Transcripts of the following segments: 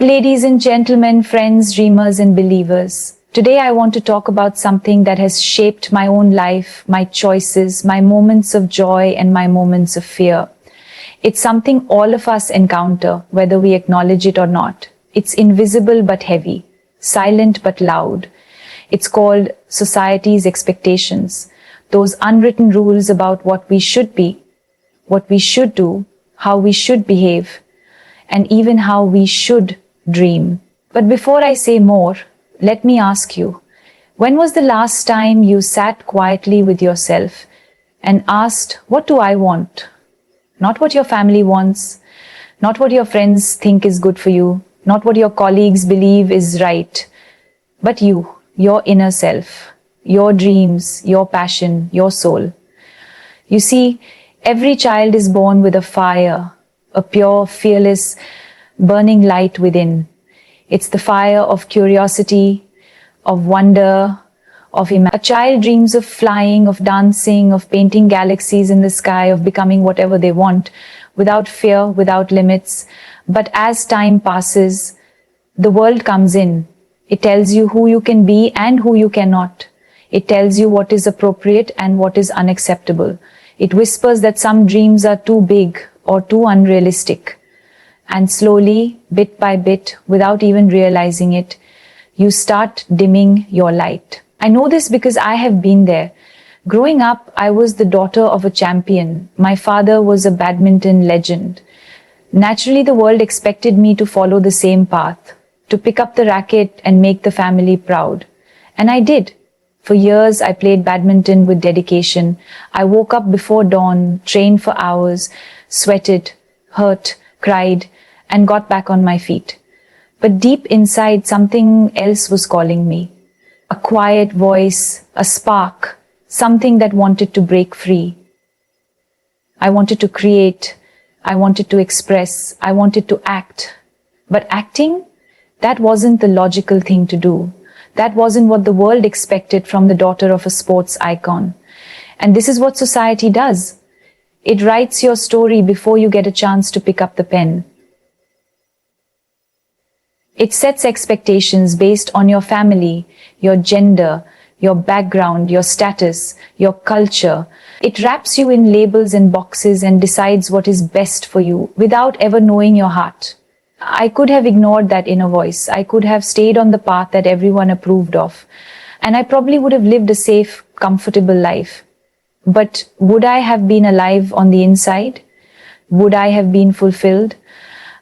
Ladies and gentlemen, friends, dreamers and believers, today I want to talk about something that has shaped my own life, my choices, my moments of joy and my moments of fear. It's something all of us encounter, whether we acknowledge it or not. It's invisible but heavy, silent but loud. It's called society's expectations, those unwritten rules about what we should be, what we should do, how we should behave, and even how we should dream. But before I say more, let me ask you, when was the last time you sat quietly with yourself and asked, what do I want? Not what your family wants, not what your friends think is good for you, not what your colleagues believe is right, but you, your inner self, your dreams, your passion, your soul. You see, every child is born with a fire, a pure, fearless, burning light within. It's the fire of curiosity, of wonder, of imagination. A child dreams of flying, of dancing, of painting galaxies in the sky, of becoming whatever they want, without fear, without limits. But as time passes, the world comes in. It tells you who you can be and who you cannot. It tells you what is appropriate and what is unacceptable. It whispers that some dreams are too big or too unrealistic. And slowly, bit by bit, without even realizing it, you start dimming your light. I know this because I have been there. Growing up, I was the daughter of a champion. My father was a badminton legend. Naturally, the world expected me to follow the same path, to pick up the racket and make the family proud. And I did. For years, I played badminton with dedication. I woke up before dawn, trained for hours, sweated, hurt, cried, and got back on my feet. But deep inside, something else was calling me. A quiet voice, a spark, something that wanted to break free. I wanted to create, I wanted to express, I wanted to act. But acting, that wasn't the logical thing to do. That wasn't what the world expected from the daughter of a sports icon. And this is what society does. It writes your story before you get a chance to pick up the pen. It sets expectations based on your family, your gender, your background, your status, your culture. It wraps you in labels and boxes and decides what is best for you without ever knowing your heart. I could have ignored that inner voice. I could have stayed on the path that everyone approved of. And I probably would have lived a safe, comfortable life. But would I have been alive on the inside? Would I have been fulfilled?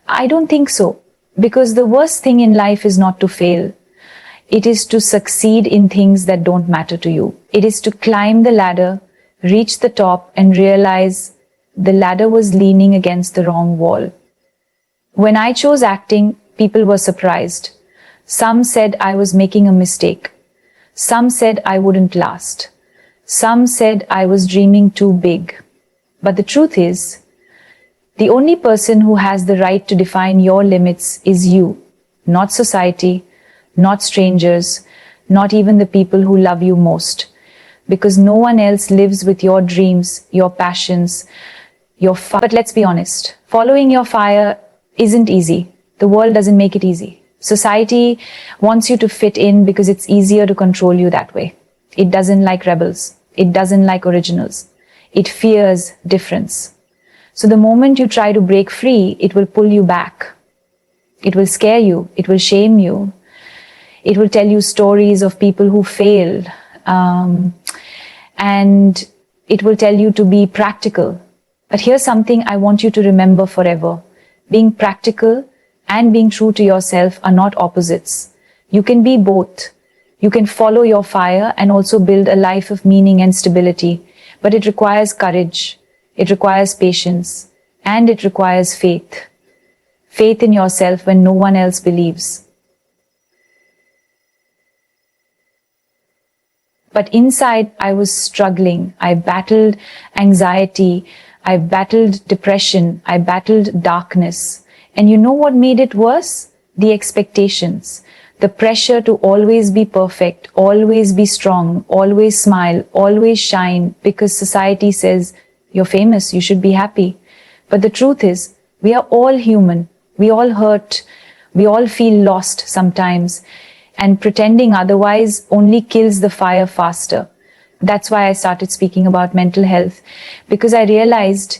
I don't think so. Because the worst thing in life is not to fail. It is to succeed in things that don't matter to you. It is to climb the ladder, reach the top, and realize the ladder was leaning against the wrong wall. When I chose acting, people were surprised. Some said I was making a mistake. Some said I wouldn't last. Some said I was dreaming too big. But the truth is, the only person who has the right to define your limits is you, not society, not strangers, not even the people who love you most. Because no one else lives with your dreams, your passions, your fire. But let's be honest, following your fire isn't easy. The world doesn't make it easy. Society wants you to fit in because it's easier to control you that way. It doesn't like rebels. It doesn't like originals. It fears difference. So the moment you try to break free, it will pull you back. It will scare you. It will shame you. It will tell you stories of people who failed. And it will tell you to be practical. But here's something I want you to remember forever. Being practical and being true to yourself are not opposites. You can be both. You can follow your fire and also build a life of meaning and stability. But it requires courage. It requires patience, and it requires faith. Faith in yourself when no one else believes. But inside, I was struggling. I battled anxiety. I battled depression. I battled darkness. And you know what made it worse? The expectations. The pressure to always be perfect, always be strong, always smile, always shine, because society says, you're famous, you should be happy. But the truth is, we are all human. We all hurt. We all feel lost sometimes, and pretending otherwise only kills the fire faster. That's why I started speaking about mental health, because I realized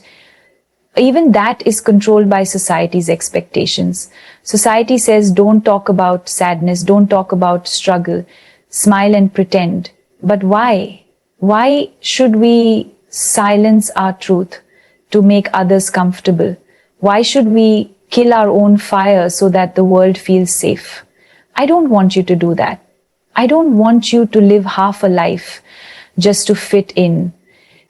even that is controlled by society's expectations. Society says don't talk about sadness, don't talk about struggle, smile and pretend. But why? Why should we silence our truth to make others comfortable? Why should we kill our own fire so that the world feels safe? I don't want you to do that. I don't want you to live half a life just to fit in.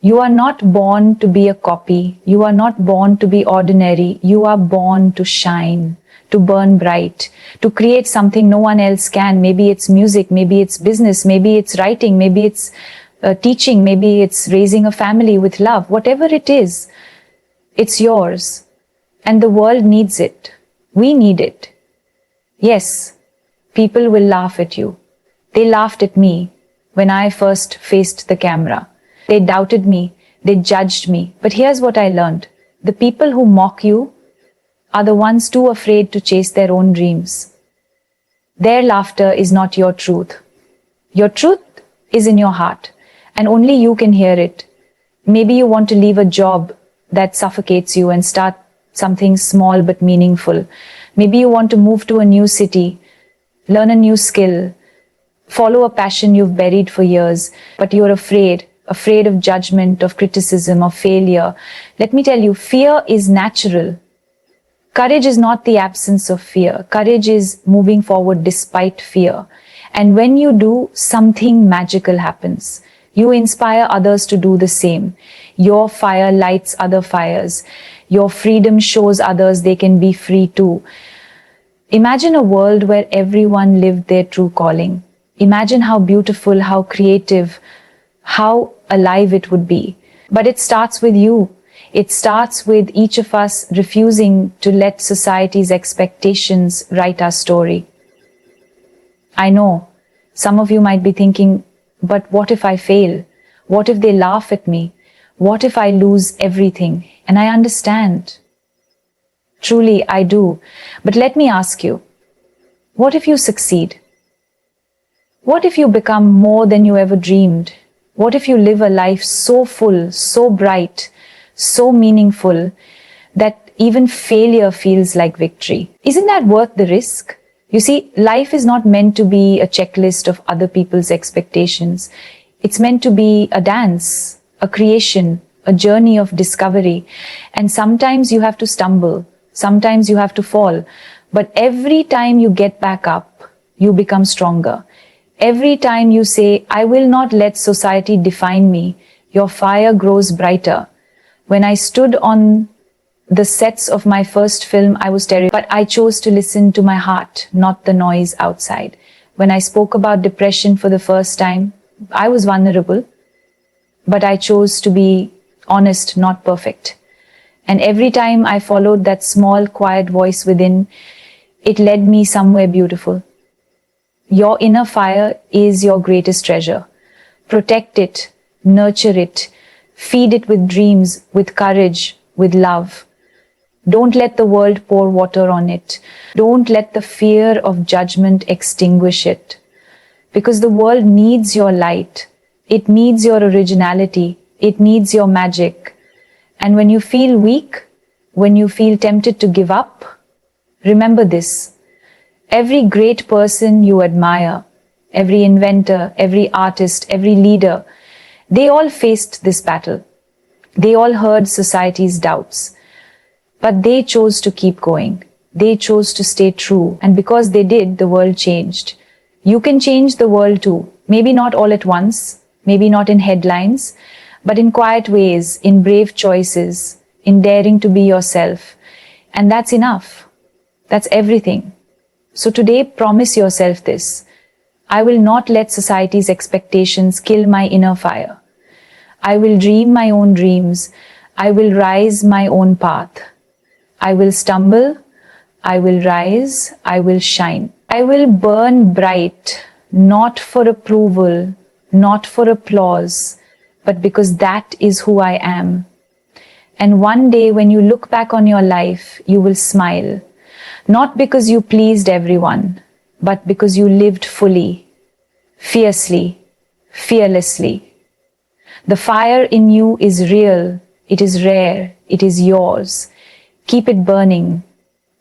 You are not born to be a copy. You are not born to be ordinary. You are born to shine, to burn bright, to create something no one else can. Maybe it's music, maybe it's business, maybe it's writing, maybe it's teaching, maybe it's raising a family with love. Whatever it is, it's yours. And the world needs it. We need it. Yes, people will laugh at you. They laughed at me when I first faced the camera. They doubted me, they judged me. But here's what I learned. The people who mock you are the ones too afraid to chase their own dreams. Their laughter is not your truth. Your truth is in your heart, and only you can hear it. Maybe you want to leave a job that suffocates you and start something small but meaningful. Maybe you want to move to a new city, learn a new skill, follow a passion you've buried for years, but you're afraid of judgment, of criticism, of failure. Let me tell you, fear is natural. Courage is not the absence of fear. Courage is moving forward despite fear. And when you do, something magical happens. You inspire others to do the same. Your fire lights other fires. Your freedom shows others they can be free too. Imagine a world where everyone lived their true calling. Imagine how beautiful, how creative, how alive it would be. But it starts with you. It starts with each of us refusing to let society's expectations write our story. I know some of you might be thinking, but what if I fail? What if they laugh at me? What if I lose everything? And I understand. Truly, I do. But let me ask you, what if you succeed? What if you become more than you ever dreamed? What if you live a life so full, so bright, so meaningful that even failure feels like victory? Isn't that worth the risk? You see, life is not meant to be a checklist of other people's expectations. It's meant to be a dance, a creation, a journey of discovery. And sometimes you have to stumble, sometimes you have to fall. But every time you get back up, you become stronger. Every time you say, I will not let society define me, your fire grows brighter. When I stood on the sets of my first film, I was terrified, but I chose to listen to my heart, not the noise outside. When I spoke about depression for the first time, I was vulnerable, but I chose to be honest, not perfect. And every time I followed that small, quiet voice within, it led me somewhere beautiful. Your inner fire is your greatest treasure. Protect it, nurture it, feed it with dreams, with courage, with love. Don't let the world pour water on it. Don't let the fear of judgment extinguish it. Because the world needs your light. It needs your originality. It needs your magic. And when you feel weak, when you feel tempted to give up, remember this. Every great person you admire, every inventor, every artist, every leader, they all faced this battle. They all heard society's doubts. But they chose to keep going. They chose to stay true. And because they did, the world changed. You can change the world too. Maybe not all at once, maybe not in headlines, but in quiet ways, in brave choices, in daring to be yourself. And that's enough. That's everything. So today, promise yourself this. I will not let society's expectations kill my inner fire. I will dream my own dreams. I will rise my own path. I will stumble. I will rise. I will shine. I will burn bright, not for approval, not for applause, but because that is who I am. And one day when you look back on your life, you will smile. Not because you pleased everyone, but because you lived fully, fiercely, fearlessly. The fire in you is real, it is rare, it is yours. Keep it burning.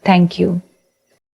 Thank you.